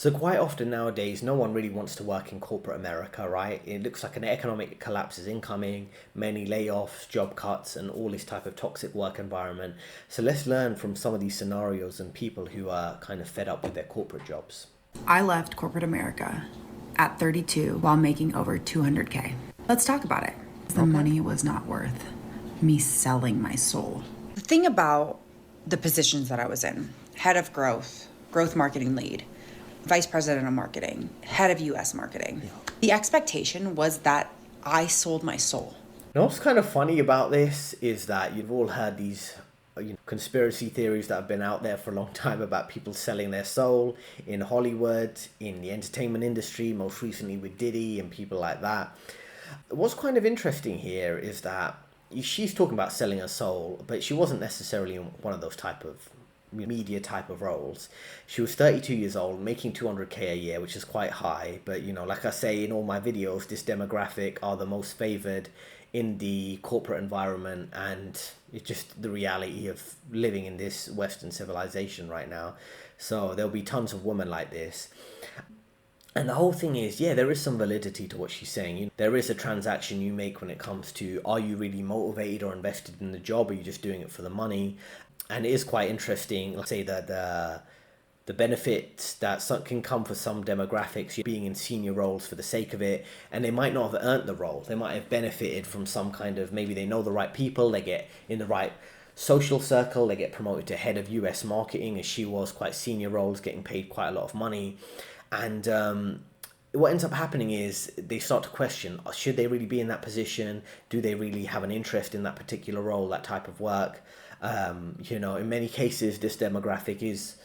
So quite often nowadays, no one really wants to work in corporate America, right? It looks like an economic collapse is incoming, many layoffs, job cuts, and all this type of toxic work environment. So let's learn from some of these scenarios and people who are kind of fed up with their corporate jobs. I left corporate America at 32 while making over 200K. Let's talk about it. The money was not worth me selling my soul. The thing about the positions that I was in, head of growth, growth marketing lead, vice president of marketing, head of US marketing, the expectation was that I sold my soul. Now, what's kind of funny about this is that you've all heard these conspiracy theories that have been out there for a long time about people selling their soul in Hollywood, in the entertainment industry, most recently with Diddy and people like that. What's kind of interesting here is that she's talking about selling her soul, but she wasn't necessarily in one of those type of media type of roles. She was 32 years old, making 200K a year, which is quite high. But, like I say in all my videos, this demographic are the most favored in the corporate environment, and it's just the reality of living in this Western civilization right now. So there'll be tons of women like this. And the whole thing is, yeah, there is some validity to what she's saying. There is a transaction you make when it comes to, are you really motivated or invested in the job? Or are you just doing it for the money? And it is quite interesting, let's say that the benefits that can come for some demographics, you're being in senior roles for the sake of it, and they might not have earned the role. They might have benefited from some kind of, maybe they know the right people, they get in the right social circle, they get promoted to head of US marketing, as she was, quite senior roles, getting paid quite a lot of money. And what ends up happening is they start to question, should they really be in that position? Do they really have an interest in that particular role, that type of work? In many cases, this demographic is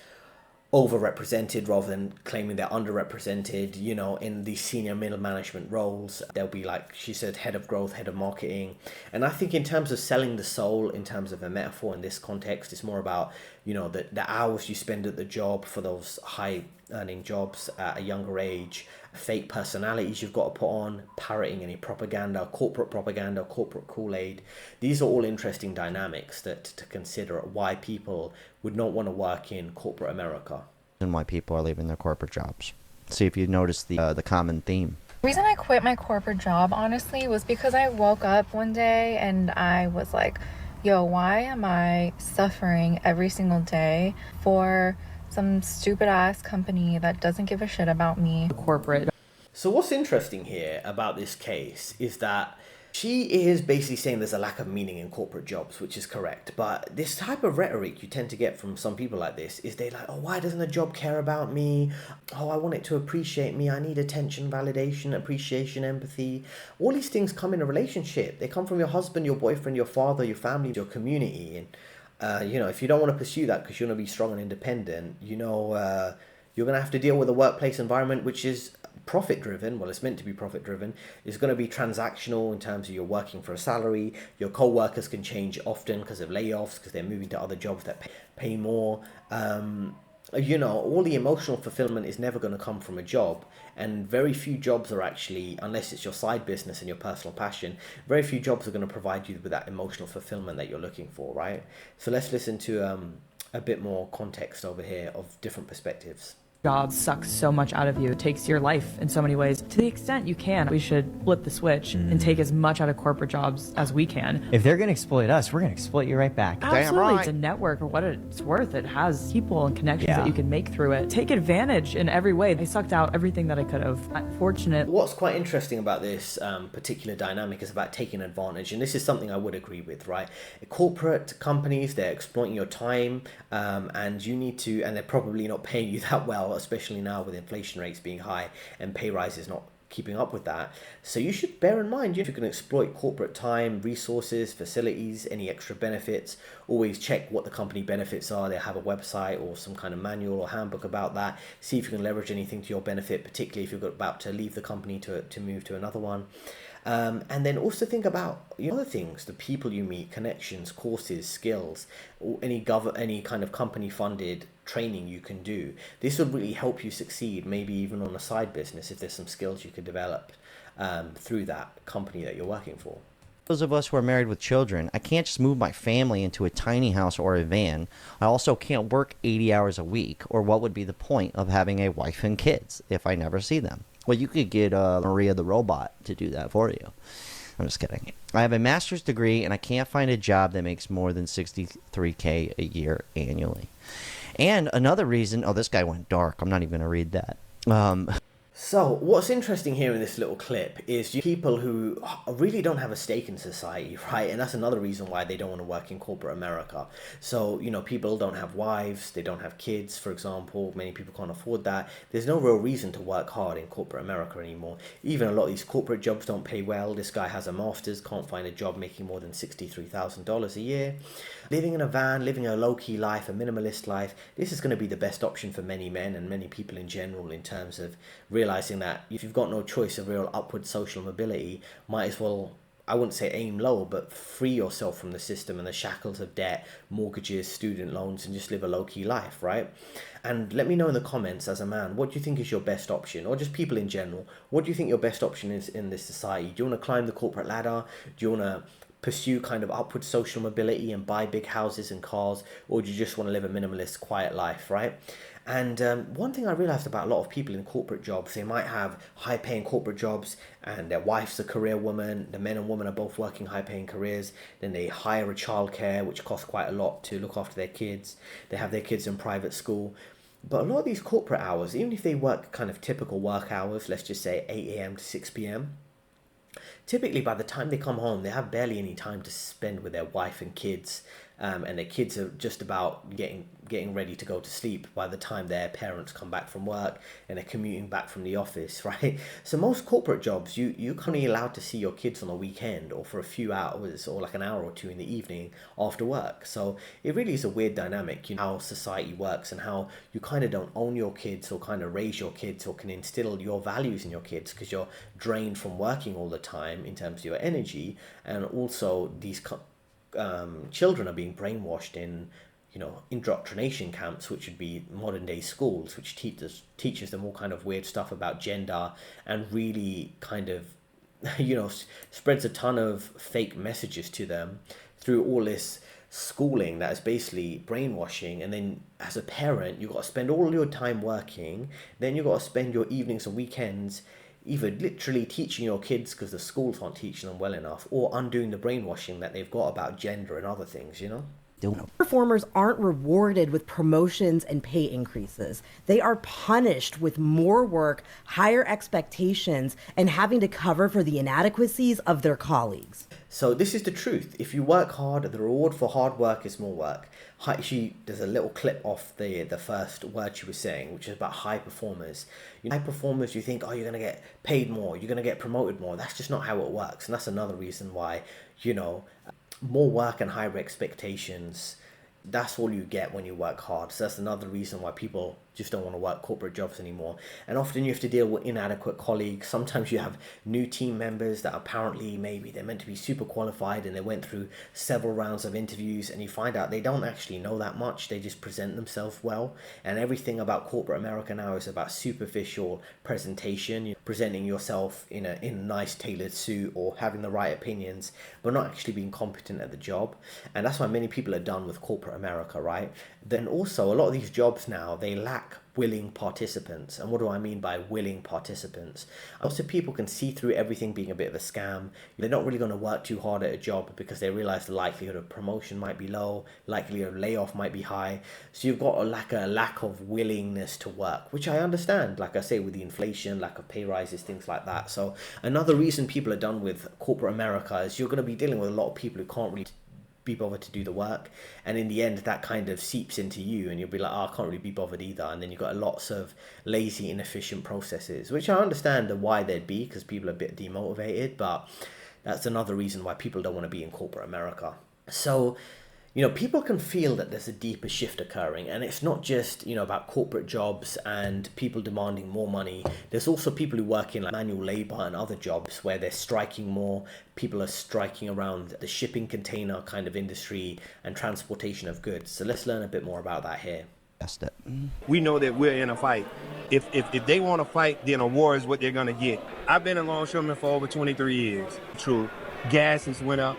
overrepresented rather than claiming they're underrepresented. In these senior middle management roles, they'll be, like she said, head of growth, head of marketing. And I think in terms of selling the soul, in terms of a metaphor in this context, it's more about, the hours you spend at the job for those high earning jobs at a younger age, fake personalities you've got to put on, parroting any propaganda, corporate Kool-Aid. These are all interesting dynamics that to consider why people would not want to work in corporate America. And why people are leaving their corporate jobs. See if you notice the common theme. The reason I quit my corporate job, honestly, was because I woke up one day and I was like, yo, why am I suffering every single day for some stupid ass company that doesn't give a shit about me? Corporate. So what's interesting here about this case is that she is basically saying there's a lack of meaning in corporate jobs, which is correct. But this type of rhetoric you tend to get from some people like this is they're like, oh, why doesn't a job care about me? Oh, I want it to appreciate me. I need attention, validation, appreciation, empathy. All these things come in a relationship. They come from your husband, your boyfriend, your father, your family, your community. And, if you don't want to pursue that because you want to be strong and independent, you're going to have to deal with a workplace environment which is profit driven. Well, it's meant to be profit driven. It's going to be transactional in terms of you're working for a salary. Your co-workers can change often because of layoffs, because they're moving to other jobs that pay more. All the emotional fulfillment is never going to come from a job, and very few jobs are actually, unless it's your side business and your personal passion, very few jobs are going to provide you with that emotional fulfillment that you're looking for, right? So let's listen to a bit more context over here of different perspectives. Job sucks so much out of you. It takes your life in so many ways. To the extent you can, we should flip the switch and take as much out of corporate jobs as we can. If they're going to exploit us, we're going to exploit you right back. Absolutely. Damn right. It's a network for what it's worth. It has people and connections that you can make through it. Take advantage in every way. They sucked out everything that I could have. Fortunate. What's quite interesting about this particular dynamic is about taking advantage, and this is something I would agree with, right? Corporate companies, they're exploiting your time, and you need to, and they're probably not paying you that well, especially now with inflation rates being high and pay rises not keeping up with that. So you should bear in mind, if you can exploit corporate time, resources, facilities, any extra benefits, always check what the company benefits are. They have a website or some kind of manual or handbook about that. See if you can leverage anything to your benefit, particularly if you're about to leave the company to move to another one. And then also think about other things, the people you meet, connections, courses, skills, or any kind of company funded training you can do. This would really help you succeed, maybe even on a side business if there's some skills you could develop through that company that you're working for. Those of us who are married with children, I can't just move my family into a tiny house or a van. I also can't work 80 hours a week, or what would be the point of having a wife and kids if I never see them? Well, you could get Maria the robot to do that for you. I'm just kidding. I have a master's degree, and I can't find a job that makes more than $63K a year annually. And another reason, oh, this guy went dark. I'm not even going to read that. So what's interesting here in this little clip is people who really don't have a stake in society, right? And that's another reason why they don't want to work in corporate America. So, people don't have wives, they don't have kids, for example. Many people can't afford that. There's no real reason to work hard in corporate America anymore. Even a lot of these corporate jobs don't pay well. This guy has a master's, can't find a job making more than $63,000 a year. Living in a van, living a low-key life, a minimalist life, this is going to be the best option for many men and many people in general in terms of realizing that if you've got no choice of real upward social mobility, might as well, I wouldn't say aim low, but free yourself from the system and the shackles of debt, mortgages, student loans, and just live a low-key life, right? And let me know in the comments as a man, what do you think is your best option? Or just people in general, what do you think your best option is in this society? Do you want to climb the corporate ladder? Do you want to pursue kind of upward social mobility and buy big houses and cars, or do you just want to live a minimalist, quiet life, right? And one thing I realized about a lot of people in corporate jobs, they might have high-paying corporate jobs and their wife's a career woman, the men and women are both working high-paying careers, then they hire a childcare, which costs quite a lot to look after their kids, they have their kids in private school. But a lot of these corporate hours, even if they work kind of typical work hours, let's just say 8 a.m. to 6 p.m., typically by the time they come home, they have barely any time to spend with their wife and kids, and their kids are just about getting ready to go to sleep by the time their parents come back from work and they're commuting back from the office, right? So most corporate jobs, you're only allowed to see your kids on a weekend or for a few hours or like an hour or two in the evening after work. So it really is a weird dynamic, how society works and how you kind of don't own your kids or kind of raise your kids or can instill your values in your kids because you're drained from working all the time in terms of your energy. And also these children are being brainwashed in indoctrination camps, which would be modern day schools, which teaches them all kind of weird stuff about gender and really kind of spreads a ton of fake messages to them through all this schooling that is basically brainwashing. And then as a parent, you've got to spend all your time working, then you've got to spend your evenings and weekends either literally teaching your kids because the schools aren't teaching them well enough, or undoing the brainwashing that they've got about gender and other things, Performers aren't rewarded with promotions and pay increases. They are punished with more work, higher expectations, and having to cover for the inadequacies of their colleagues. So this is the truth. If you work hard, the reward for hard work is more work. There's a little clip off the first word she was saying, which is about high performers. High performers, you think, oh, you're going to get paid more, you're going to get promoted more. That's just not how it works. And that's another reason why, more work and higher expectations, that's all you get when you work hard. So that's another reason why people just don't want to work corporate jobs anymore. And often you have to deal with inadequate colleagues. Sometimes you have new team members that apparently maybe they're meant to be super qualified and they went through several rounds of interviews, and you find out they don't actually know that much. They just present themselves well. And everything about corporate America now is about superficial presentation. You're presenting yourself in a nice tailored suit or having the right opinions, but not actually being competent at the job. And that's why many people are done with corporate America, right? Then also a lot of these jobs now, they lack willing participants. And what do I mean by willing participants? Lots of people can see through everything being a bit of a scam. They're not really going to work too hard at a job because they realize the likelihood of promotion might be low, likelihood of layoff might be high. So you've got a lack of willingness to work, which I understand, like I say, with the inflation, lack of pay rises, things like that. So another reason people are done with corporate America is you're going to be dealing with a lot of people who can't really be bothered to do the work, and in the end that kind of seeps into you and you'll be like, oh, I can't really be bothered either. And then you've got lots of lazy, inefficient processes, which I understand why they'd be, because people are a bit demotivated, but that's another reason why people don't want to be in corporate America. So people can feel that there's a deeper shift occurring, and it's not just, about corporate jobs and people demanding more money. There's also people who work in like manual labor and other jobs where they're striking more. People are striking around the shipping container kind of industry and transportation of goods. So let's learn a bit more about that here. We know that we're in a fight. If they want to fight, then a war is what they're going to get. I've been a longshoreman for over 23 years. True. gas has went up,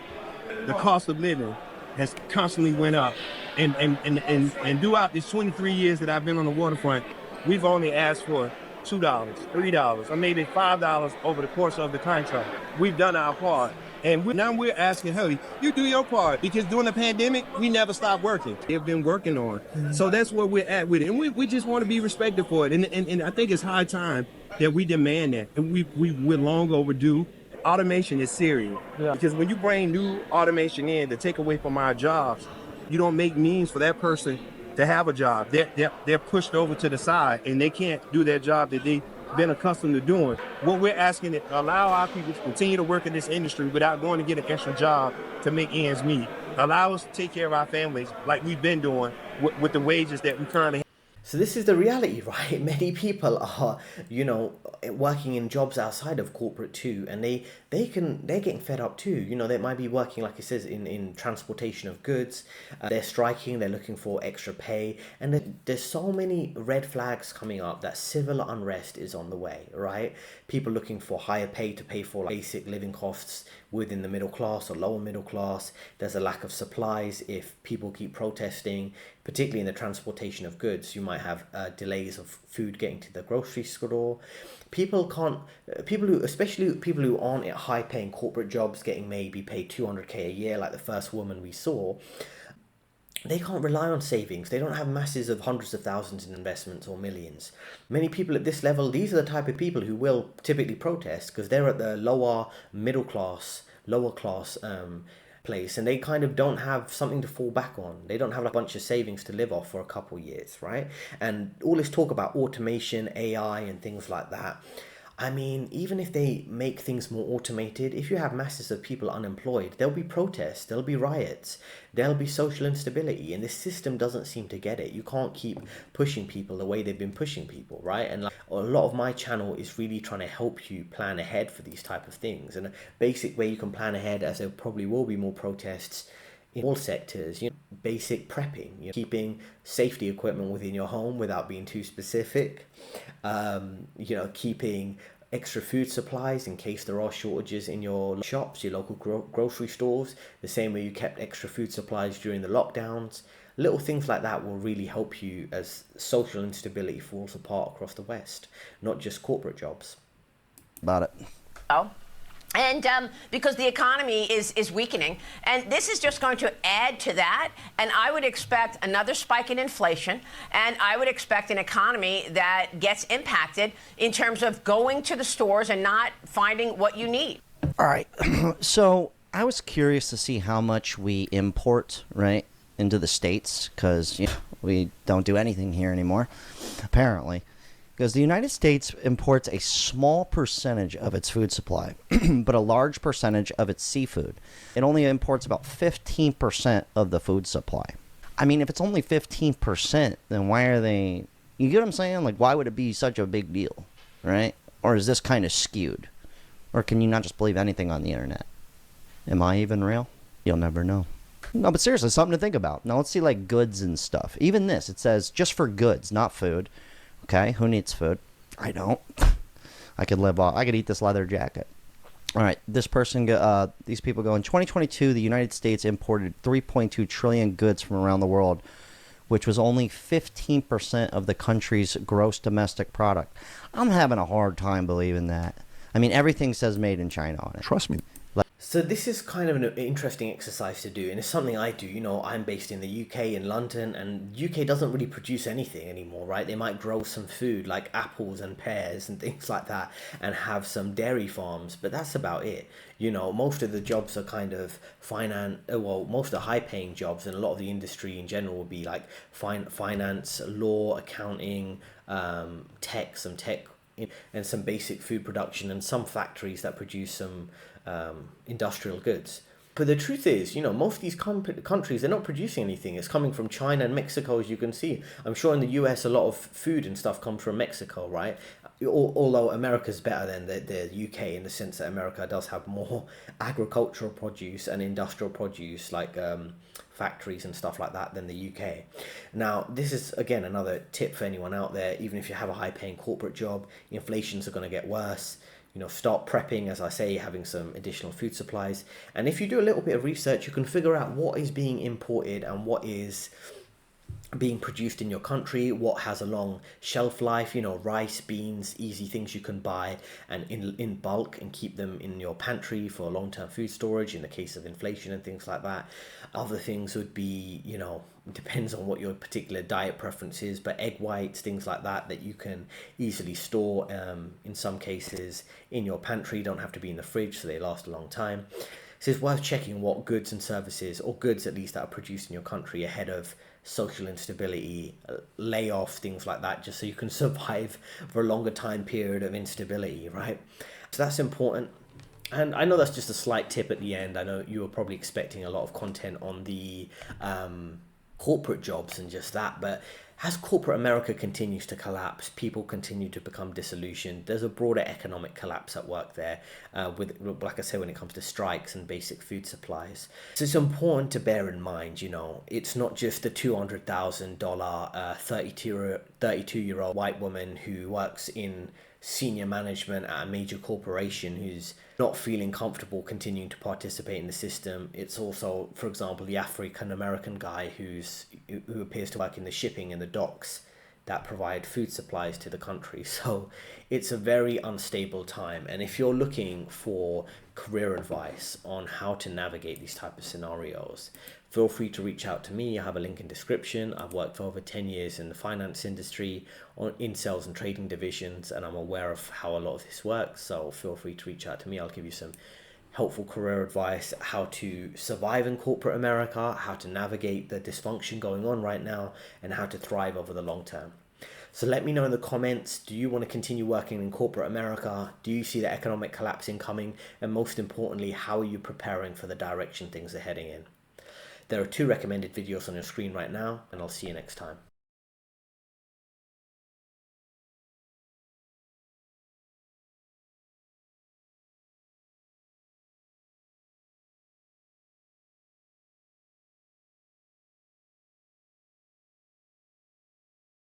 the cost of living has constantly went up. And throughout these 23 years that I've been on the waterfront, we've only asked for $2, $3, or maybe $5 over the course of the contract. We've done our part. And now we're asking, hey, you do your part. Because during the pandemic, we never stopped working. They've been working on. So that's where we're at with it. And we just want to be respected for it. And I think it's high time that we demand that. And we're long overdue. Automation is serious. Yeah. Because when you bring new automation in to take away from our jobs, you don't make means for that person to have a job. They're pushed over to the side and they can't do their job that they've been accustomed to doing. What we're asking is allow our people to continue to work in this industry without going to get an extra job to make ends meet. Allow us to take care of our families like we've been doing with the wages that we currently have. So this is the reality, right? Many people are, working in jobs outside of corporate too, and they're getting fed up too. They might be working, like it says, in transportation of goods. They're striking. They're looking for extra pay, and there's so many red flags coming up that civil unrest is on the way, right? People looking for higher pay to pay for basic living costs within the middle class or lower middle class. There's a lack of supplies if people keep protesting, particularly in the transportation of goods. You might have delays of food getting to the grocery store. Especially people who aren't at high paying corporate jobs, getting maybe paid 200k a year, like the first woman we saw, they can't rely on savings. They don't have masses of hundreds of thousands in investments or millions. Many people at this level, these are the type of people who will typically protest because they're at the lower class place, and they kind of don't have something to fall back on. They don't have a bunch of savings to live off for a couple years, right? And all this talk about automation, AI, and things like that. I mean, even if they make things more automated, if you have masses of people unemployed, there'll be protests, there'll be riots, there'll be social instability, and this system doesn't seem to get it. You can't keep pushing people the way they've been pushing people, right? And a lot of my channel is really trying to help you plan ahead for these type of things. And a basic way you can plan ahead, as there probably will be more protests in all sectors, basic prepping, keeping safety equipment within your home without being too specific, keeping extra food supplies in case there are shortages in your shops, your local grocery stores, the same way you kept extra food supplies during the lockdowns. Little things like that will really help you as social instability falls apart across the West, not just corporate jobs. About it. Oh. And because the economy is weakening, and this is just going to add to that. And I would expect another spike in inflation, and I would expect an economy that gets impacted in terms of going to the stores and not finding what you need. All right. So I was curious to see how much we import, right, into the States, because we don't do anything here anymore, apparently. Because the United States imports a small percentage of its food supply, but a large percentage of its seafood. It only imports about 15% of the food supply. I mean, if it's only 15%, then why are they... You get what I'm saying? Like, why would it be such a big deal, right? Or is this kind of skewed? Or can you not just believe anything on the internet? Am I even real? You'll never know. No, but seriously, something to think about. Now, let's see, like, goods and stuff. Even this, it says just for goods, not food. Okay, who needs food? I don't. I could eat this leather jacket. All right, these people go, in 2022, the United States imported 3.2 trillion goods from around the world, which was only 15% of the country's gross domestic product. I'm having a hard time believing that. I mean, everything says made in China on it. Trust me. So this is kind of an interesting exercise to do, and it's something I do. I'm based in the UK, in London, and UK doesn't really produce anything anymore, right? They might grow some food like apples and pears and things like that, and have some dairy farms, but that's about it. Most of the jobs are kind of most of the high-paying jobs, and a lot of the industry in general will be like finance, law, accounting, tech, and some basic food production, and some factories that produce some industrial goods. But the truth is, most of these countries, they're not producing anything. It's coming from China and Mexico, as you can see. I'm sure in the US, a lot of food and stuff comes from Mexico, right? Although America's better than the UK in the sense that America does have more agricultural produce and industrial produce, like factories and stuff like that, than the UK. Now, this is, again, another tip for anyone out there. Even if you have a high-paying corporate job, inflations are going to get worse. start prepping, as I say, having some additional food supplies. And if you do a little bit of research, you can figure out what is being imported and what is being produced in your country, what has a long shelf life, rice, beans, easy things you can buy and in bulk and keep them in your pantry for long-term food storage in the case of inflation and things like that. Other things would be, depends on what your particular diet preference is, but egg whites, things like that you can easily store in some cases in your pantry, don't have to be in the fridge, so they last a long time. So it's worth checking what goods and services, or goods at least, that are produced in your country ahead of social instability, layoffs, things like that, just so you can survive for a longer time period of instability, right? So that's important. And I know that's just a slight tip at the end. I know you were probably expecting a lot of content on the corporate jobs and just that, but as corporate America continues to collapse, people continue to become disillusioned. There's a broader economic collapse at work there, with, like I say, when it comes to strikes and basic food supplies. So it's important to bear in mind, it's not just the $200,000 32-year-old white woman who works in senior management at a major corporation who's not feeling comfortable continuing to participate in the system. It's also, for example, the African American guy who appears to work in the shipping and the docks that provide food supplies to the country. So it's a very unstable time. And if you're looking for career advice on how to navigate these type of scenarios, feel free to reach out to me. I have a link in description. I've worked for over 10 years in the finance industry in sales and trading divisions, and I'm aware of how a lot of this works. So feel free to reach out to me. I'll give you some helpful career advice, how to survive in corporate America, how to navigate the dysfunction going on right now, and how to thrive over the long term. So let me know in the comments, do you want to continue working in corporate America? Do you see the economic collapse incoming? And most importantly, how are you preparing for the direction things are heading in? There are 2 recommended videos on your screen right now, and I'll see you next time.